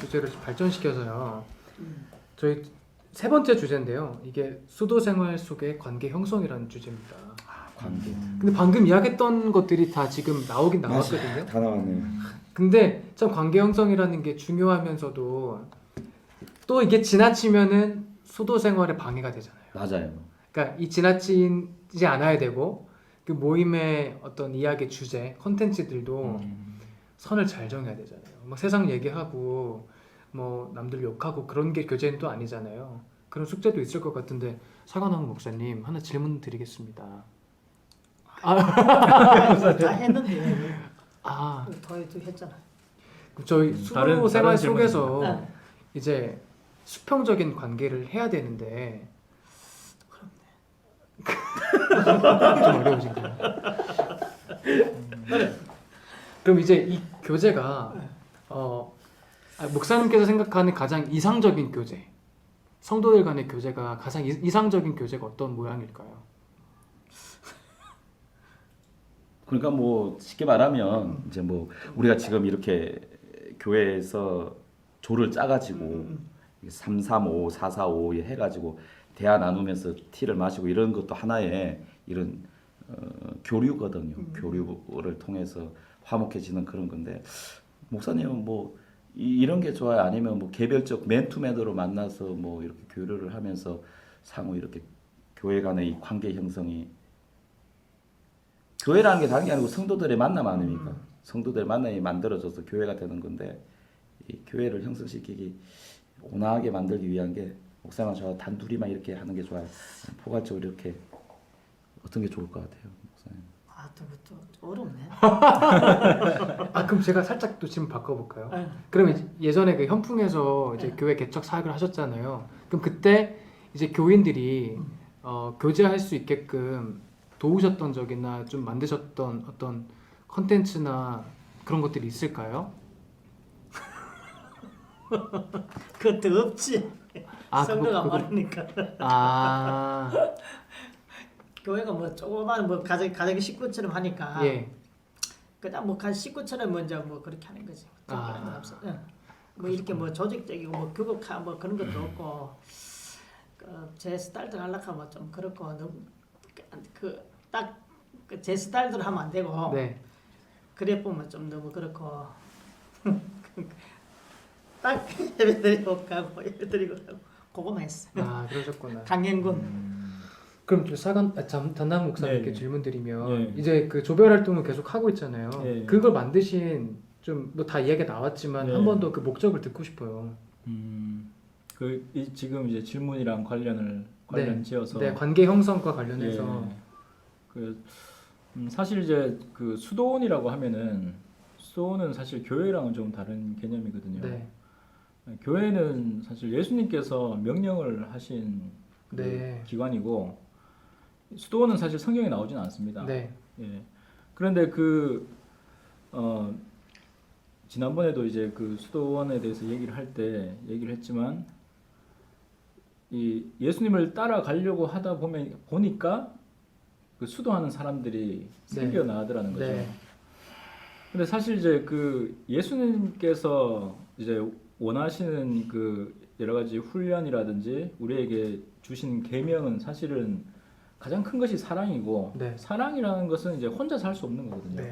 주제를 좀 발전시켜서요. 저희 세 번째 주제인데요. 이게 수도 생활 속의 관계 형성이라는 주제입니다. 관계. 근데 방금 이야기했던 것들이 다 지금 나오긴 나왔거든요. 다 나왔네요. 근데 참 관계 형성이라는 게 중요하면서도 또 이게 지나치면은 수도 생활에 방해가 되잖아요. 맞아요. 그러니까 이 지나치지 않아야 되고 그 모임의 어떤 이야기 주제, 컨텐츠들도 선을 잘 정해야 되잖아요. 뭐 세상 얘기하고 뭐 남들 욕하고 그런 게 교제는 또 아니잖아요. 그런 숙제도 있을 것 같은데 사관왕 목사님 하나 질문 드리겠습니다. 다 했는데 더해도 했잖아. 저희 수도 다른 생활 질문입니다. 속에서 이제 수평적인 관계를 해야 되는데 좀 어려우신가요? 그럼 이제 이 교제가 목사님께서 생각하는 가장 이상적인 교제, 성도들 간의 교제가 가장 이상적인 교제가 어떤 모양일까요? 그러니까 뭐 쉽게 말하면 이제 뭐 우리가 지금 이렇게 교회에서 조를 짜가지고 335, 445 해가지고 대화 나누면서 티를 마시고 이런 것도 하나의 이런 교류거든요. 교류를 통해서 화목해지는 그런 건데 목사님은 뭐 이런 게 좋아요? 아니면 뭐 개별적 맨투맨으로 만나서 뭐 이렇게 교류를 하면서 상호 이렇게 교회 간의 이 관계 형성이 교회라는 게 다른 게 아니고 성도들의 만남 아닙니까? 성도들의 만남이 만들어져서 교회가 되는 건데 이 교회를 형성시키기 온화하게 만들기 위한 게 목사님 저 단둘이만 이렇게 하는 게 좋아요. 포괄적으로 이렇게 어떤 게 좋을 것 같아요, 목사님? 또 어렵네. 그럼 제가 살짝 또 질문 바꿔볼까요? 네. 그러면 예전에 그 현풍에서 이제 교회 개척 사역을 하셨잖아요. 그럼 그때 이제 교인들이 교제할 수 있게끔 도우셨던 적이나 좀 만드셨던 어떤 컨텐츠나 그런 것들이 있을까요? 그것도 없지. 성도가 많으니까. 교회가 뭐 조그만 뭐 가정 식구처럼 하니까 예. 그냥 뭐 식구처럼 먼저 뭐 그렇게 하는 거지. 뭐 이렇게 뭐 조직적이고 뭐 교육하 뭐 그런 것도 없고 제 스타일대로 하려고 하면 좀 그렇고 너무 딱 제 스타일대로 하면 안 되고 네. 그래 보면 좀 너무 그렇고 딱 예배드리고 가고 예배드리고 가고 그거만 했어. 그러셨구나. 강행군. 그럼 담당 목사님께 네. 질문드리면 네. 이제 그 조별 활동을 계속 하고 있잖아요. 네. 그걸 만드신 좀 뭐 다 이야기가 나왔지만 네. 한 번 더 그 목적을 듣고 싶어요. 지금 이제 질문이랑 관련 지어서 네, 관계 형성과 관련해서 사실 이제 그 수도원이라고 하면은 수도원은 사실 교회랑은 좀 다른 개념이거든요. 네. 교회는 사실 예수님께서 명령을 하신 그 기관이고 수도원은 사실 성경에 나오지는 않습니다. 네. 예. 그런데 지난번에도 이제 그 수도원에 대해서 얘기를 할 때 얘기를 했지만 이 예수님을 따라가려고 하다 보니까 그 수도하는 사람들이 생겨나더라는 거죠. 네. 근데 사실 이제 그 예수님께서 이제 원하시는 그 여러 가지 훈련이라든지 우리에게 주신 계명은 사실은 가장 큰 것이 사랑이고 사랑이라는 것은 이제 혼자서 할 수 없는 거거든요.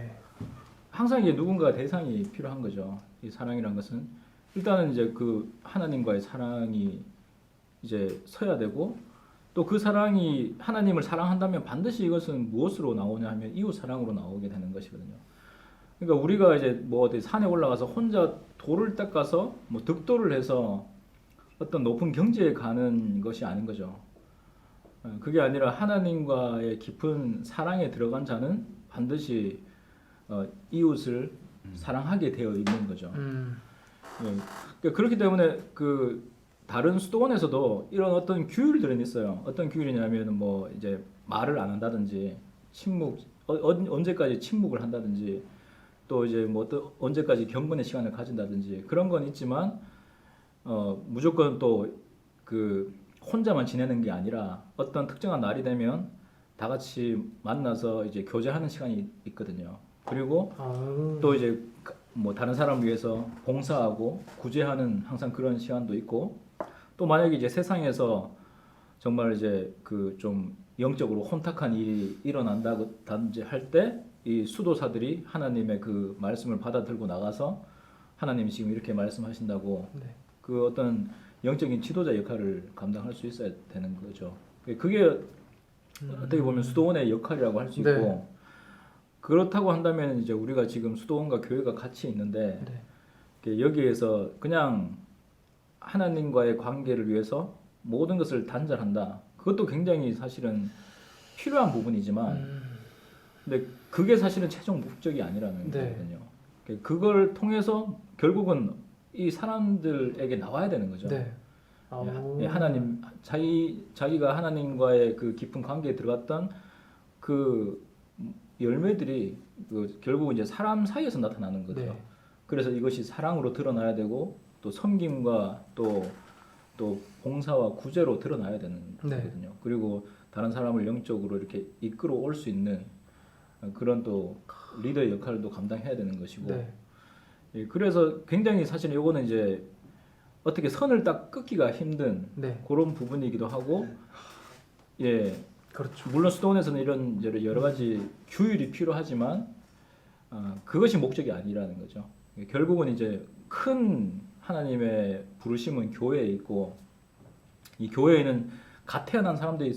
항상 이게 누군가 대상이 필요한 거죠. 이 사랑이라는 것은 일단은 이제 그 하나님과의 사랑이 이제 서야 되고 또 그 사랑이 하나님을 사랑한다면 반드시 이것은 무엇으로 나오냐 하면 이웃 사랑으로 나오게 되는 것이거든요. 그러니까 우리가 이제 뭐 어디 산에 올라가서 혼자 돌을 닦아서 뭐 득도를 해서 어떤 높은 경지에 가는 것이 아닌 거죠. 그게 아니라 하나님과의 깊은 사랑에 들어간 자는 반드시 이웃을 사랑하게 되어 있는 거죠. 그러니까 그렇기 때문에 그 다른 수도원에서도 이런 어떤 규율들은 있어요. 어떤 규율이냐면 뭐 이제 말을 안 한다든지 언제까지 침묵을 한다든지 또 이제 뭐 언제까지 경건의 시간을 가진다든지 그런 건 있지만 무조건 또 그 혼자만 지내는 게 아니라 어떤 특정한 날이 되면 다 같이 만나서 이제 교제하는 시간이 있거든요. 그리고 또 이제 뭐 다른 사람을 위해서 봉사하고 구제하는 항상 그런 시간도 있고 또 만약에 이제 세상에서 정말 이제 그 좀 영적으로 혼탁한 일이 일어난다고 단지 할 때 이 수도사들이 하나님의 그 말씀을 받아들고 나가서 하나님이 지금 이렇게 말씀하신다고 네. 그 어떤 영적인 지도자 역할을 감당할 수 있어야 되는 거죠. 그게 어떻게 보면 수도원의 역할이라고 할 수 있고 네. 그렇다고 한다면 이제 우리가 지금 수도원과 교회가 같이 있는데 네. 여기에서 그냥 하나님과의 관계를 위해서 모든 것을 단절한다. 그것도 굉장히 사실은 필요한 부분이지만 근데 그게 사실은 최종 목적이 아니라는 네. 거거든요. 그걸 통해서 결국은 이 사람들에게 나와야 되는 거죠. 네. 예, 하나님 자기가 하나님과의 그 깊은 관계에 들어갔던 그 열매들이 그 결국은 이제 사람 사이에서 나타나는 거죠. 네. 그래서 이것이 사랑으로 드러나야 되고 또 섬김과 또 봉사와 구제로 드러나야 되는 네. 거거든요. 그리고 다른 사람을 영적으로 이렇게 이끌어 올 수 있는 그런 또 리더의 역할도 감당해야 되는 것이고. 네. 예, 그래서 굉장히 사실 이거는 이제 어떻게 선을 딱 끊기가 힘든 네. 그런 부분이기도 하고, 예, 그렇죠. 물론 수도원에서는 이런 여러 가지 규율이 필요하지만 그것이 목적이 아니라는 거죠. 결국은 이제 큰 하나님의 부르심은 교회에 있고 이 교회에는 갓 태어난 사람들이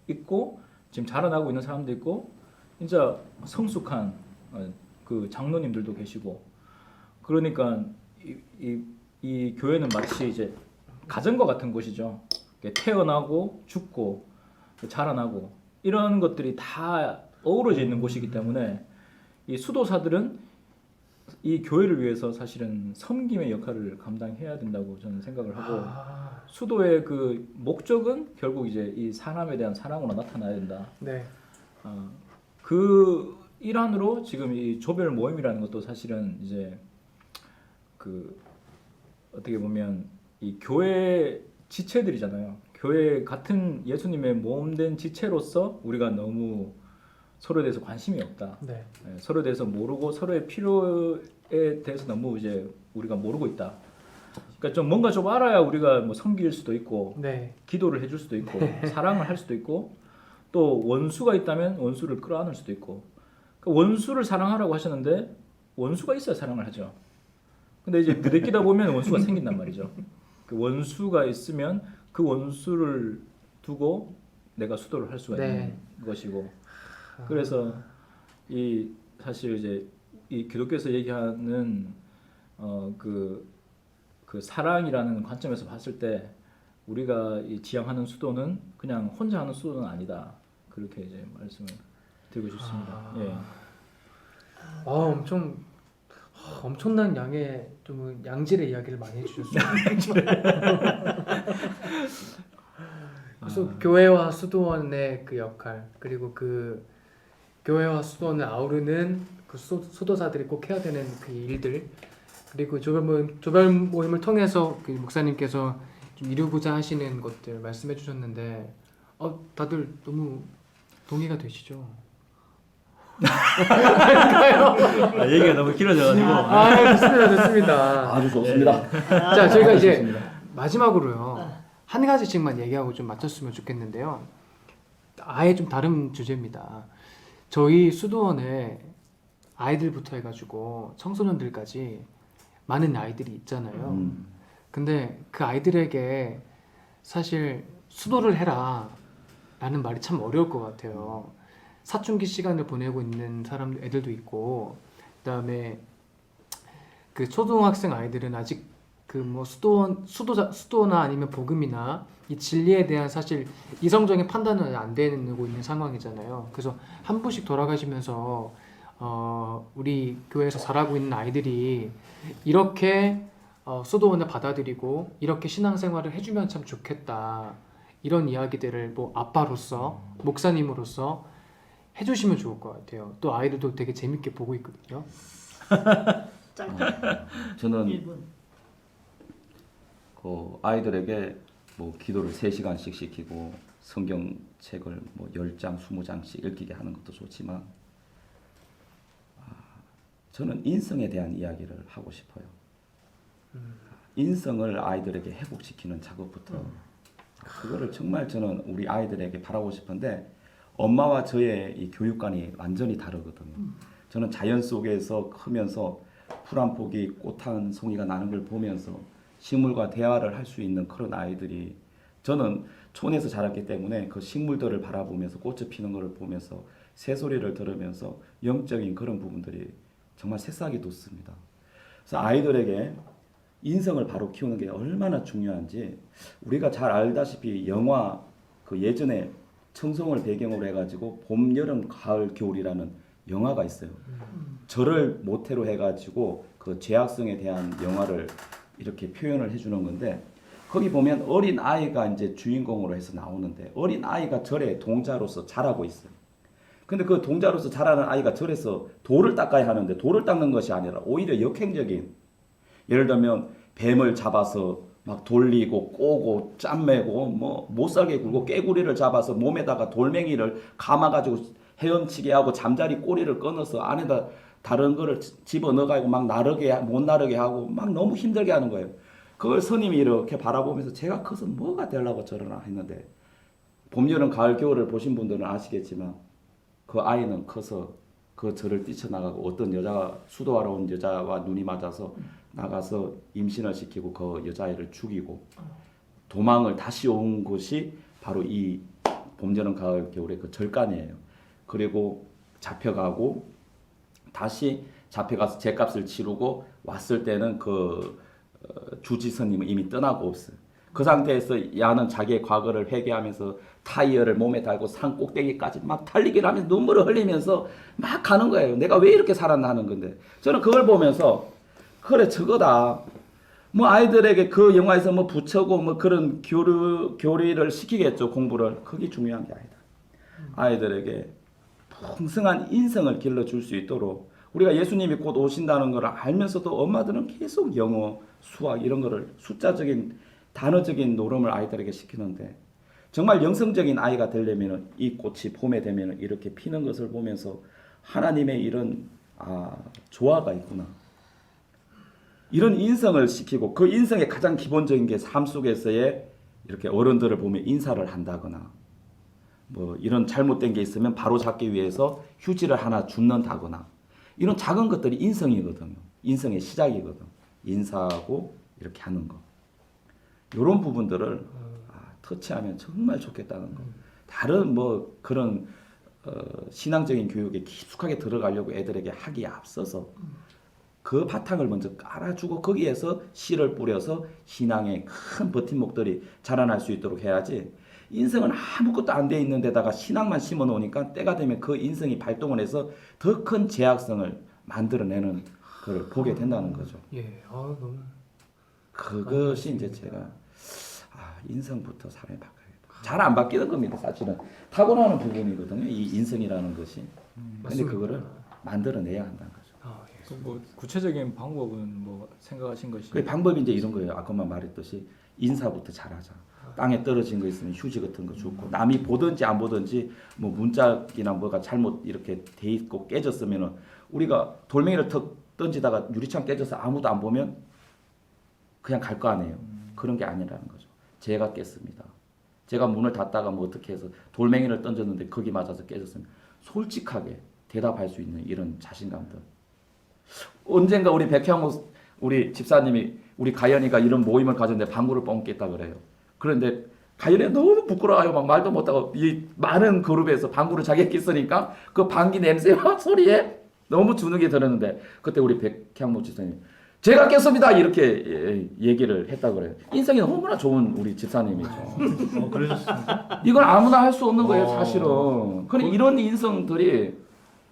있고 지금 자라나고 있는 사람도 있고 이제 성숙한 그 장로님들도 계시고 그러니까 이 교회는 마치 이제 가정과 같은 곳이죠. 태어나고 죽고 자라나고 이런 것들이 다 어우러져 있는 곳이기 때문에 이 수도사들은 이 교회를 위해서 사실은 섬김의 역할을 감당해야 된다고 저는 생각을 하고 수도의 그 목적은 결국 이제 이 사람에 대한 사랑으로 나타나야 된다. 네. 그 일환으로 지금 이 조별 모임이라는 것도 사실은 이제 그 어떻게 보면 이 교회 지체들이잖아요. 교회 같은 예수님의 몸된 지체로서 우리가 너무 서로에 대해서 관심이 없다. 네. 서로에 대해서 모르고 서로의 필요에 대해서 너무 이제 우리가 모르고 있다. 그러니까 좀 뭔가 좀 알아야 우리가 뭐 섬길 수도 있고 네. 기도를 해줄 수도 있고 사랑을 할 수도 있고 또 원수가 있다면 원수를 끌어안을 수도 있고 그러니까 원수를 사랑하라고 하셨는데 원수가 있어야 사랑을 하죠. 근데 이제 느끼다 보면 원수가 생긴단 말이죠. 그 원수가 있으면 그 원수를 두고 내가 수도를 할 수가 있는 것이고 그래서 이 사실 이제 이 기독교에서 얘기하는 그 사랑이라는 관점에서 봤을 때 우리가 이 지향하는 수도는 그냥 혼자 하는 수도는 아니다. 그렇게 이제 말씀을 드리고 싶습니다. 예. 엄청난 양의 좀 양질의 이야기를 많이 해주셨어요. 그래서 교회와 수도원의 그 역할 그리고 그 교회와 수도원을 아우르는 그 수도사들이 꼭 해야 되는 그 일들 그리고 조별 모임을 통해서 그 목사님께서 좀 이루고자 하시는 것들 말씀해 주셨는데 다들 너무 동의가 되시죠? 얘기가 너무 길어져가지고 좋습니다. 아주 좋습니다. 자, 저희가 이제 마지막으로요 한 가지씩만 얘기하고 좀 마쳤으면 좋겠는데요. 아예 좀 다른 주제입니다. 저희 수도원에 아이들부터 해가지고 청소년들까지 많은 아이들이 있잖아요. 근데 그 아이들에게 사실 수도를 해라 라는 말이 참 어려울 것 같아요. 사춘기 시간을 보내고 있는 애들도 있고 그다음에 그 초등학생 아이들은 아직 그 뭐 수도나 아니면 복음이나 이 진리에 대한 사실 이성적인 판단은 안 되고 있는 상황이잖아요. 그래서 한 분씩 돌아가시면서 우리 교회에서 자라고 있는 아이들이 이렇게 수도원을 받아들이고 이렇게 신앙생활을 해주면 참 좋겠다. 이런 이야기들을 뭐 아빠로서 목사님으로서 해주시면 좋을 것 같아요. 또 아이들도 되게 재밌게 보고 있거든요. 저는 1분. 그 아이들에게 뭐 기도를 3시간씩 시키고 성경책을 뭐 10장, 20장씩 읽히게 하는 것도 좋지만 저는 인성에 대한 이야기를 하고 싶어요. 인성을 아이들에게 회복시키는 작업부터 그거를 정말 저는 우리 아이들에게 바라고 싶은데 엄마와 저의 이 교육관이 완전히 다르거든요. 저는 자연 속에서 크면서 풀 한 포기 꽃 한 송이가 나는 걸 보면서 식물과 대화를 할 수 있는 그런 아이들이 저는 촌에서 자랐기 때문에 그 식물들을 바라보면서 꽃이 피는 것을 보면서 새소리를 들으면서 영적인 그런 부분들이 정말 새싹이 돋습니다. 그래서 아이들에게 인성을 바로 키우는 게 얼마나 중요한지 우리가 잘 알다시피 영화 그 예전에 청송을 배경으로 해가지고 봄, 여름, 가을, 겨울이라는 영화가 있어요. 저를 모태로 해가지고 그 죄악성에 대한 영화를 이렇게 표현을 해주는 건데 거기 보면 어린 아이가 이제 주인공으로 해서 나오는데 어린 아이가 절에 동자로서 자라고 있어요. 근데 그 동자로서 자라는 아이가 절에서 돌을 닦아야 하는데 돌을 닦는 것이 아니라 오히려 역행적인 예를 들면 뱀을 잡아서 막 돌리고 꼬고 짬매고 뭐 못살게 굴고 깨구리를 잡아서 몸에다가 돌멩이를 감아가지고 헤엄치게 하고 잠자리 꼬리를 끊어서 안에다 다른 거를 집어넣어가지고 막 나르게 못 나르게 하고 막 너무 힘들게 하는 거예요. 그걸 스님이 이렇게 바라보면서 제가 커서 뭐가 되려고 저러나 했는데 봄, 여름, 가을, 겨울을 보신 분들은 아시겠지만 그 아이는 커서 그 절을 뛰쳐나가고 어떤 여자가 수도하러 온 여자와 눈이 맞아서 나가서 임신을 시키고 그 여자아이를 죽이고 도망을 다시 온 곳이 바로 이 봄, 여름, 가을, 겨울의 그 절간이에요. 그리고 잡혀가고 다시 잡혀가서 죗값을 치르고 왔을 때는 그 주지스님은 이미 떠나고 없어요. 그 상태에서 야는 자기의 과거를 회개하면서 타이어를 몸에 달고 산 꼭대기까지 막 달리기를 하면서 눈물을 흘리면서 막 가는 거예요. 내가 왜 이렇게 살았나 하는 건데 저는 그걸 보면서 그래 저거다. 뭐 아이들에게 그 영화에서 뭐 부처고 뭐 그런 교리를 시키겠죠. 공부를. 그게 중요한 게 아니다. 아이들에게 풍성한 인성을 길러줄 수 있도록 우리가 예수님이 곧 오신다는 걸 알면서도 엄마들은 계속 영어, 수학 이런 거를 숫자적인 단어적인 노름을 아이들에게 시키는데 정말 영성적인 아이가 되려면 이 꽃이 봄에 되면 이렇게 피는 것을 보면서 하나님의 이런 조화가 있구나. 이런 인성을 시키고 그 인성의 가장 기본적인 게 삶 속에서의 이렇게 어른들을 보면 인사를 한다거나 뭐 이런 잘못된 게 있으면 바로 잡기 위해서 휴지를 하나 줍는다거나 이런 작은 것들이 인성이거든요. 인성의 시작이거든. 인사하고 이렇게 하는 거. 이런 부분들을 터치하면 정말 좋겠다는 거. 다른 뭐 그런 신앙적인 교육에 깊숙하게 들어가려고 애들에게 하기에 앞서서 그 바탕을 먼저 깔아주고 거기에서 씨를 뿌려서 신앙의 큰 버팀목들이 자라날 수 있도록 해야지 인성은 아무것도 안 돼 있는 데다가 신앙만 심어 놓으니까 때가 되면 그 인성이 발동을 해서 더 큰 제약성을 만들어내는 걸 보게 된다는 거죠. 예, 너무 그것이 이제 제가 인성부터 사람이 바뀌어야겠다. 잘 안 바뀌는 겁니다. 사실은 타고나는 부분이거든요. 이 인성이라는 것이. 근데 그거를 만들어내야 한다는 거죠. 뭐 구체적인 방법은 뭐 생각하신 것이? 그 방법이 이제 이런 거예요. 아까만 말했듯이 인사부터 잘하자. 땅에 떨어진 거 있으면 휴지 같은 거 줍고 남이 보든지 안 보든지 뭐 문짝이나 뭐가 잘못 이렇게 돼 있고 깨졌으면은 우리가 돌멩이를 턱 던지다가 유리창 깨져서 아무도 안 보면 그냥 갈 거 아니에요. 그런 게 아니라는 거죠. 제가 깼습니다. 제가 문을 닫다가 뭐 어떻게 해서 돌멩이를 던졌는데 거기 맞아서 깨졌으면 솔직하게 대답할 수 있는 이런 자신감들. 언젠가 우리 백향호 우리 집사님이 우리 가연이가 이런 모임을 가졌는데 방구를 뻥 깼다 그래요. 그런데 가연이가 너무 부끄러워요. 막 말도 못하고 이 많은 그룹에서 방구를 자기가 꼈으니까 그 방귀 냄새와 소리에 너무 주눅이 들었는데 그때 우리 백향모 집사님 제가 깼습니다 이렇게 얘기를 했다 그래요. 인성이 너무나 좋은 우리 집사님이죠. 그러셨습니까? 이건 아무나 할 수 없는 거예요 사실은. 그런데 이런 인성들이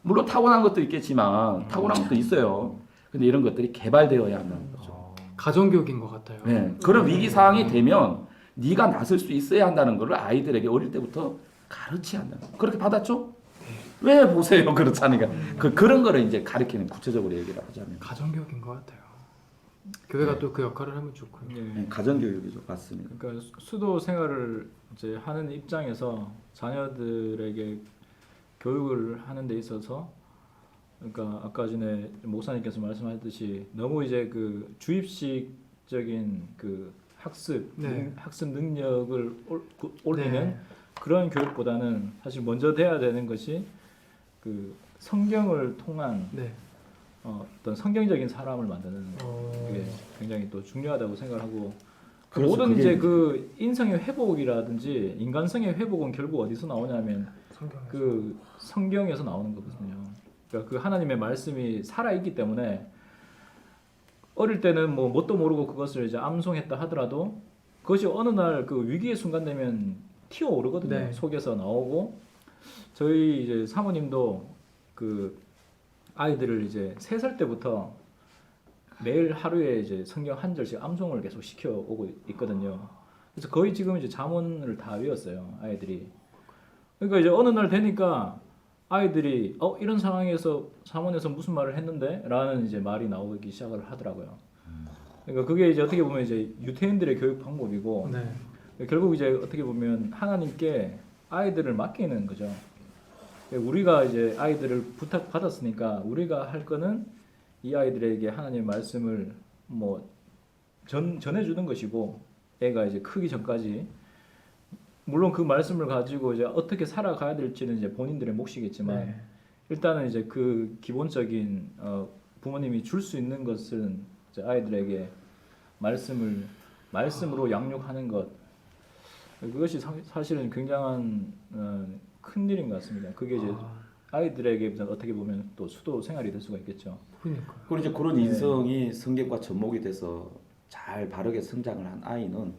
물론 타고난 것도 있겠지만 타고난 것도 있어요. 근데 이런 것들이 개발되어야 한다는 거죠. 가정교육인 것 같아요. 네, 그런 위기 상황이 되면 네가 나설 수 있어야 한다는 것을 아이들에게 어릴 때부터 가르쳐야 한다는 거예요. 그렇게 받았죠? 왜 보세요 그렇잖아요. 그런 거를 이제 가르치는 구체적으로 얘기를 하자면 가정교육인 것 같아요. 교회가 또 그 역할을 하면 좋고요. 네, 가정교육이죠, 맞습니다. 그러니까 수도 생활을 이제 하는 입장에서 자녀들에게 교육을 하는 데 있어서 그러니까 아까 전에 목사님께서 말씀하셨듯이 너무 이제 그 주입식적인 그 학습 네. 학습 능력을 올리는 네. 그런 교육보다는 사실 먼저 돼야 되는 것이 그 성경을 통한 네. 어떤 성경적인 사람을 만드는 어. 그게 굉장히 또 중요하다고 생각하고 그 그래서 모든 그게- 이제 그 인성의 회복이라든지 인간성의 회복은 결국 어디서 나오냐면 성경에서. 그 성경에서 나오는 거거든요. 그러니까 그 하나님의 말씀이 살아 있기 때문에 어릴 때는 뭐 뭣도 모르고 그것을 이제 암송했다 하더라도 그것이 어느 날 그 위기의 순간 되면 튀어 오르거든요. 네. 속에서 나오고 저희 이제 사모님도 그 아이들을 이제 3살 때부터 매일 하루에 이제 성경 한 절씩 암송을 계속 시켜 오고 있거든요. 그래서 거의 지금 이제 잠언을 다 외웠어요, 아이들이. 그러니까 이제 어느 날 되니까 아이들이 이런 상황에서 잠언에서 무슨 말을 했는데라는 이제 말이 나오기 시작을 하더라고요. 그러니까 그게 이제 어떻게 보면 이제 유태인들의 교육 방법이고 네. 결국 이제 어떻게 보면 하나님께 아이들을 맡기는 거죠. 우리가 이제 아이들을 부탁 받았으니까 우리가 할 거는 이 아이들에게 하나님의 말씀을 뭐 전해주는 것이고 애가 이제 크기 전까지 물론 그 말씀을 가지고 이제 어떻게 살아가야 될지는 이제 본인들의 몫이겠지만 네. 일단은 이제 그 기본적인 부모님이 줄 수 있는 것은 이제 아이들에게 말씀으로 양육하는 것 그것이 사실은 굉장한 큰 일인 것 같습니다. 그게 이제 아이들에게 어떻게 보면 또 수도 생활이 될 수가 있겠죠. 그러니까. 그리고 이제 그런 인성이 성경과 접목이 돼서 잘 바르게 성장을 한 아이는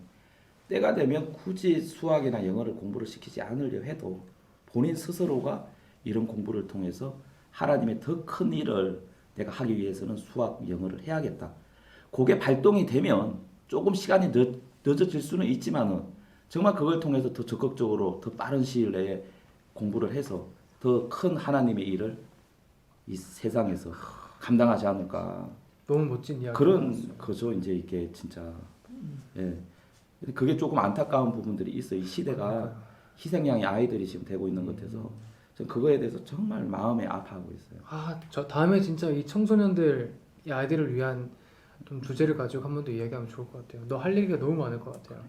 때가 되면 굳이 수학이나 영어를 공부를 시키지 않으려 해도 본인 스스로가 이런 공부를 통해서 하나님의 더 큰 일을 내가 하기 위해서는 수학, 영어를 해야겠다. 그게 발동이 되면 조금 시간이 늦어질 수는 있지만은 정말 그걸 통해서 더 적극적으로 더 빠른 시일 내에 공부를 해서 더 큰 하나님의 일을 이 세상에서 감당하지 않을까. 너무 멋진 이야기. 그런 거죠. 이제 이게 진짜 예. 그게 조금 안타까운 부분들이 있어요. 이 시대가 희생양의 아이들이 지금 되고 있는 것 같아서 전 그거에 대해서 정말 마음이 아파하고 있어요. 저 다음에 진짜 이 청소년들, 이 아이들을 위한 좀 주제를 가지고 한 번 더 이야기하면 좋을 것 같아요. 너 할 얘기가 너무 많을 것 같아요.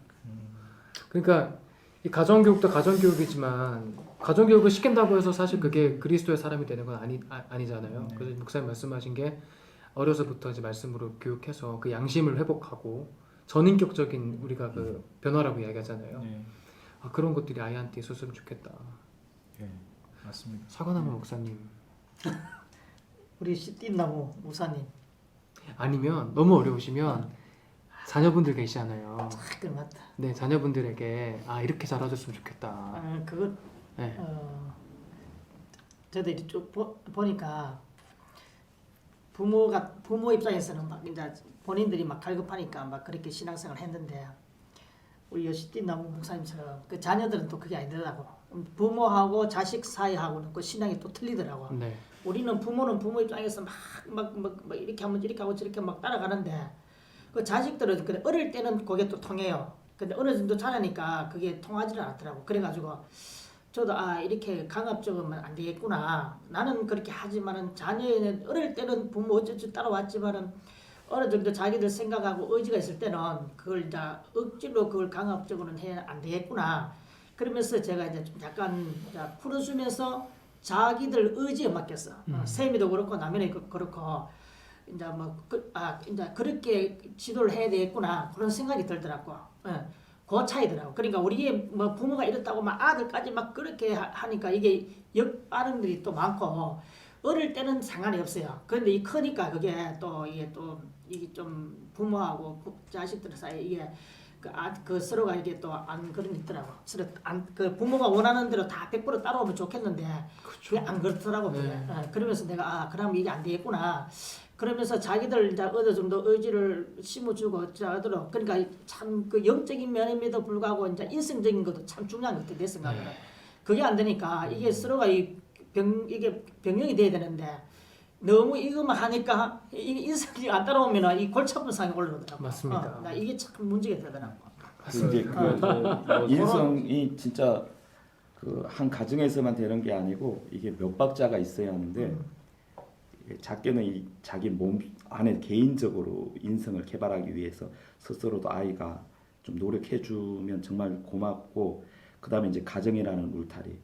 그러니까 이 가정교육도 가정교육이지만 가정교육을 시킨다고 해서 사실 그게 그리스도의 사람이 되는 건 아니잖아요. 그래서 목사님 말씀하신 게 어려서부터 이제 말씀으로 교육해서 그 양심을 회복하고 전인격적인 우리가 그 변화라고 이야기하잖아요. 네. 그런 것들이 아이한테 있었으면 좋겠다. 네, 맞습니다. 사과나무 목사님. 우리 씨띠나무 목사님. 아니면 너무 어려우시면 자녀분들 계시잖아요. 그 맞다. 네, 자녀분들에게 이렇게 자라줬으면 좋겠다. 그거 네. 저도 이렇게 쭉 보니까 부모 입장에서는 막 이제 본인들이 막 갈급하니까 막 그렇게 신앙생활을 했는데 우리 여시띠나무 목사님처럼 그 자녀들은 또 그게 아니더라고. 부모하고 자식 사이하고는 그 신앙이 또 틀리더라고. 네. 우리는 부모는 부모 입장에서 막 이렇게 하면 이렇게 하고 저렇게 막 따라가는데 그 자식들은 그래 어릴 때는 그게 또 통해요. 근데 어느 정도 자라니까 그게 통하지는 않더라고. 그래가지고 저도 이렇게 강압적이면 안 되겠구나. 나는 그렇게 하지만은 자녀는 어릴 때는 부모 어쩌지 따라왔지만은 어느 정도 자기들 생각하고 의지가 있을 때는 그걸 이제 억지로 그걸 강압적으로는 해 안 되겠구나. 그러면서 제가 이제 좀 약간 풀어주면서 자기들 의지에 맡겼어. 세미도 그렇고 남편이 그렇고 이제 이제 그렇게 지도를 해야 되겠구나 그런 생각이 들더라고. 그 차이더라고. 그러니까 우리 뭐 부모가 이렇다고 막 아들까지 막 그렇게 하니까 이게 역반응들이 또 많고 어릴 때는 상관이 없어요. 그런데 이 크니까 그게 또 이게 좀 부모하고 자식들 사이 이게 그 서로가 이게 또 안 그런 게 있더라고. 서로 그 부모가 원하는 대로 다 100% 따라오면 좋겠는데 그게 안 그렇더라고. 네. 그러면서 내가 그럼 이게 안 되겠구나. 그러면서 자기들 이제 어느 정도 의지를 심어주고 하도록 그러니까 참 그 영적인 면임에도 불구하고 이제 인성적인 것도 참 중요한 것 같아 내 생각에는. 그게 안 되니까 이게 서로가 이게 병력이 돼야 되는데 너무 이것만 하니까 이게 인성이 안 따라오면 이 골치 아픈 상황이 올라오더라고. 맞습니다. 나 이게 참 문제가 되더라고. 이제 그 인성이 진짜 그 한 가정에서만 되는 게 아니고 이게 몇 박자가 있어야 하는데 작게는 이 자기 몸 안에 개인적으로 인성을 개발하기 위해서 스스로도 아이가 좀 노력해주면 정말 고맙고, 그 다음에 이제 가정이라는 울타리,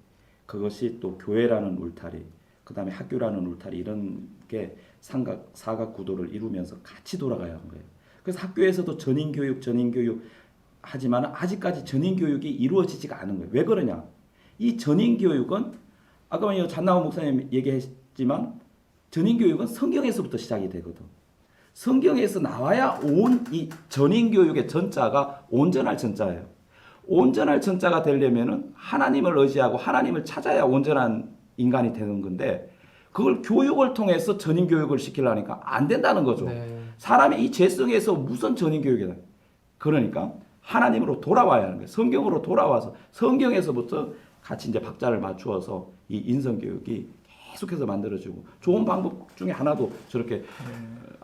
그것이 또 교회라는 울타리, 그 다음에 학교라는 울타리, 이런 게 사각 구도를 이루면서 같이 돌아가야 하는 거예요. 그래서 학교에서도 전인교육 하지만 아직까지 전인교육이 이루어지지가 않은 거예요. 왜 그러냐? 이 전인교육은 아까 잔나우 목사님 얘기했지만 전인교육은 성경에서부터 시작이 되거든. 성경에서 나와야 이 전인교육의 전자가 온전할 전자예요. 온전할 전자가 되려면은 하나님을 의지하고 하나님을 찾아야 온전한 인간이 되는 건데, 그걸 교육을 통해서 전인교육을 시키려니까 안 된다는 거죠. 네. 사람이 이 죄성에서 무슨 전인교육이다. 그러니까 하나님으로 돌아와야 하는 거예요. 성경으로 돌아와서 성경에서부터 같이 이제 박자를 맞추어서 이 인성교육이 계속해서 만들어지고, 좋은 방법 중에 하나도 저렇게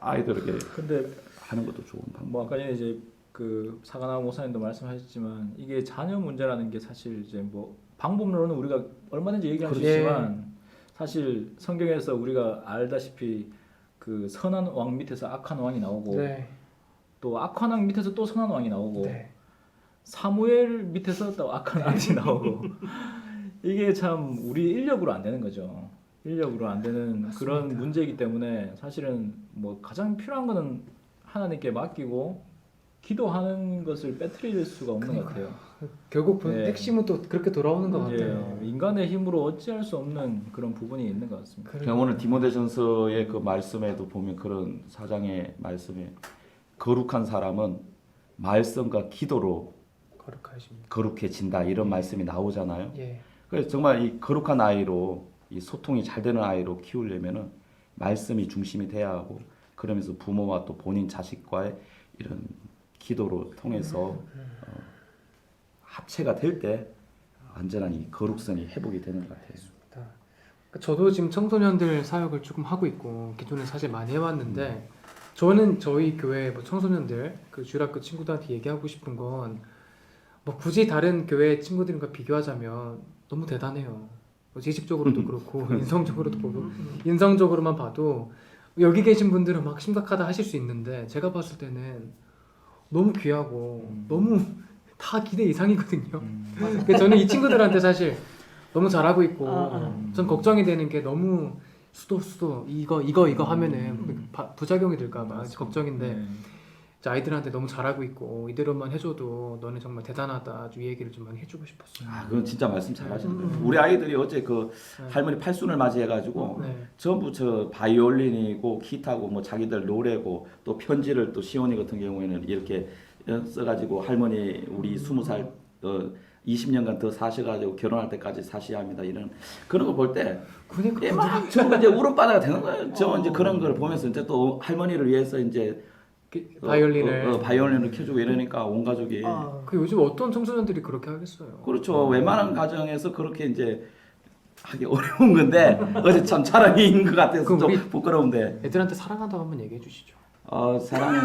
아이들에게 근데 하는 것도 좋은 방법. 뭐 아까 전에 이제 그 사가나 목사님도 말씀하셨지만 이게 자녀 문제라는 게 사실 이제 뭐 방법론은 우리가 얼마든지 얘기할 수 그렇지. 있지만, 사실 성경에서 우리가 알다시피 그 선한 왕 밑에서 악한 왕이 나오고 네. 또 악한 왕 밑에서 또 선한 왕이 나오고 네. 사무엘 밑에서 또 악한 왕이 나오고 이게 참 우리 인력으로 안 되는 거죠. 인력으로 안 되는 맞습니다. 그런 문제이기 때문에 사실은 뭐 가장 필요한 거는 하나님께 맡기고 기도하는 것을 빼뜨릴 수가 없는 것 같아요. 결국 네. 핵심은 또 그렇게 돌아오는 것 같아요. 예, 인간의 힘으로 어찌할 수 없는 그런 부분이 있는 것 같습니다. 그래. 그냥 오늘 디모데전서의 그 말씀에도 보면 그런 4장의 말씀에 거룩한 사람은 말씀과 기도로 거룩하십니다. 거룩해진다, 이런 말씀이 나오잖아요. 예. 그래서 정말 이 거룩한 아이로, 이 소통이 잘 되는 아이로 키우려면은 말씀이 중심이 돼야 하고, 그러면서 부모와 또 본인 자식과의 이런 기도로 통해서 합체가 될 때 완전한 이 거룩성이 회복이 되는 것 같아요. 그러니까 저도 지금 청소년들 사역을 조금 하고 있고 기존에 사실 많이 해왔는데, 저는 저희 교회 뭐 청소년들 그 주일학교 친구들한테 얘기하고 싶은 건, 뭐 굳이 다른 교회 친구들과 비교하자면 너무 대단해요. 뭐 지식적으로도 그렇고 인성적으로도 보고, 인성적으로만 봐도 여기 계신 분들은 막 심각하다 하실 수 있는데, 제가 봤을 때는 너무 귀하고 너무 다 기대 이상이거든요. 그러니까 저는 이 친구들한테 사실 너무 잘하고 있고, 전 걱정이 되는 게 너무 수도 이거 하면은 부작용이 될까봐 걱정인데, 네. 이제 아이들한테 너무 잘하고 있고 이대로만 해줘도 너는 정말 대단하다, 이 얘기를 좀 많이 해주고 싶었어요. 아, 그건 진짜 말씀 잘하시는 거예요. 우리 아이들이 어제 그 할머니 팔순을 맞이해가지고 네. 전부 저 바이올린이고 기타고 뭐 자기들 노래고, 또 편지를 또 시온이 같은 경우에는 이렇게 써가지고 할머니 우리 20살 20년간 더 사셔가지고 결혼할 때까지 사셔야 합니다, 이런 그런 거 볼 때 그러니까 막 저 이제 울음바다가 되는 거예요. 저 이제 그런 걸 보면서 이제 또 할머니를 위해서 이제 바이올린을 바이올린을 켜주고 이러니까 온 가족이 그 요즘 어떤 청소년들이 그렇게 하겠어요? 그렇죠. 웬만한 가정에서 그렇게 이제 하기 어려운 건데 어제 참 자랑인 것 같아서 그럼 좀 우리- 부끄러운데. 애들한테 사랑한다고 한번 얘기해 주시죠. 사랑해.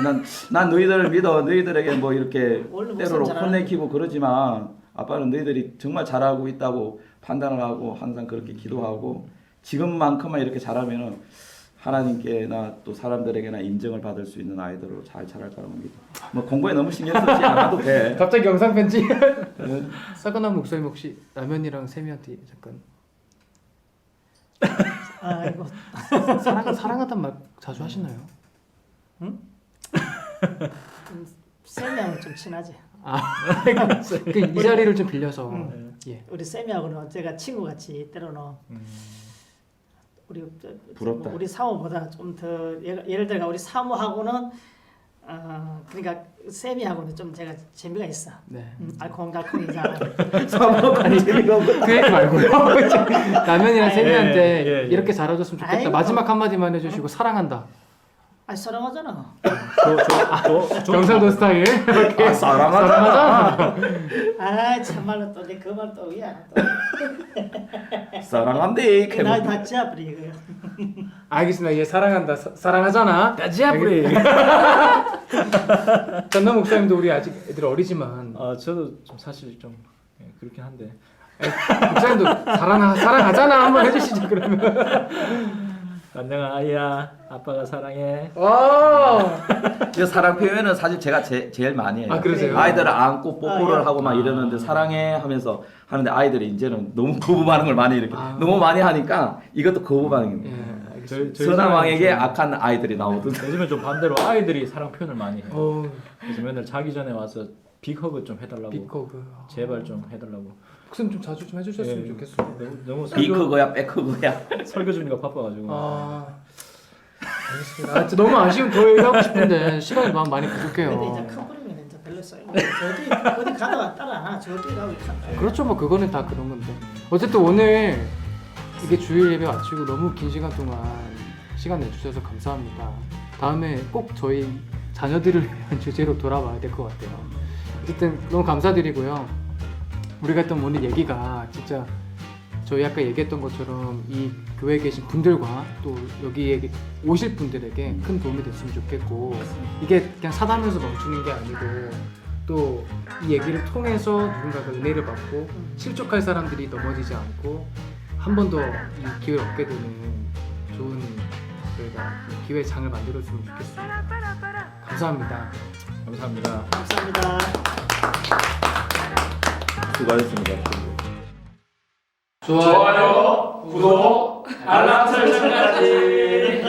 난 너희들을 믿어. 너희들에게 뭐 이렇게 원래 때로로 목사님 잘하는 혼내키고 그러지만 아빠는 너희들이 정말 잘하고 있다고 판단을 하고 항상 그렇게 기도하고, 지금만큼만 이렇게 잘하면은 하나님께나 또 사람들에게나 인정을 받을 수 있는 아이들로 잘 자랄 거라고 믿어. 뭐 공부에 너무 신경 쓰지 않아도 돼. 갑자기 영상 편지. 사과나무 목사님 혹시 라면이랑 세미한테 잠깐 아이고 사랑하단 말 자주 하시나요? 쌤이하고는 좀 친하지. 이 자리를 좀 빌려서 예. 우리 쌤이하고는 제가 친구 같이 때로는 우리 부럽다. 우리 사모보다 좀 더 예를 들어 우리 사모하고는 그러니까 쌤이하고는 좀 제가 재미가 있어. 네. 알콩달콩 인사. 사모하니 재미가 없고. 그 얘기 말고요. 라면이랑 세미한테 예. 이렇게 잘해줬으면 좋겠다. 아이고. 마지막 한마디만 해주시고 사랑한다. 아 사랑하잖아. 경상도 스타일. 아, 사랑하잖아. 아 참말로 또 내 그 말 또 위안 또. 사랑한대. 나 다치야 버리 이거. 알겠습니다. 얘 사랑한다. 사랑하잖아. 까지야브리. 전남 목사님도 우리 아직 애들 어리지만 저도 좀 사실 좀 그렇긴 한데. 목사님도 사랑하잖아 한번 해주시죠 그러면. 안녕아 아이야, 아빠가 사랑해. 이 사랑 표현은 사실 제가 제일 많이 해요. 아, 그러세요? 아이들을 안고 뽀뽀를 아, 예. 하고 막 이러는데 사랑해 하면서 하는데 아이들이 이제는 너무 거부 반응을 많이 이렇게 아. 너무 많이 하니까 이것도 거부 반응입니다. 예, 알겠습니다. 저희 선한 왕에게 집은 좀- 악한 아이들이 나오듯. 요즘은 좀 반대로 아이들이 사랑 표현을 많이 해요. 어, 그래서 맨날 자기 전에 와서 빅허그 좀 해달라고. 빅허그. 제발 좀 해달라고. 목숨 좀 자주 좀 해주셨으면 예. 좋겠어요. 너무 비크거야 백크거야. 설교 준비가 바빠가지고. 알겠습니다. 아, 진짜 너무 아쉬운 더 얘기하고 싶은데 시간이 많이 근데 이제 부족해요. 커플이면 이제 별로 써요. 어디 가다가 따라 안 하. 저기 가고 있다. 그렇죠, 뭐 그거는 다 그런 건데. 어쨌든 오늘 이게 주일 예배 마치고 너무 긴 시간 동안 시간 내주셔서 감사합니다. 다음에 꼭 저희 자녀들을 위한 주제로 돌아와야 될 것 같아요. 어쨌든 너무 감사드리고요. 우리가 했던 오늘 얘기가 진짜 저희 아까 얘기했던 것처럼 이 교회에 계신 분들과 또 여기에 오실 분들에게 큰 도움이 됐으면 좋겠고, 이게 그냥 사담에서 멈추는 게 아니고 또 이 얘기를 통해서 누군가가 은혜를 받고 실족할 사람들이 넘어지지 않고 한 번 더 이 기회를 얻게 되는 좋은 저희가 기회의 장을 만들었으면 좋겠습니다. 감사합니다. 감사합니다. 감사합니다. 수고하셨습니다. 좋아요, 구독, 알람 설정까지.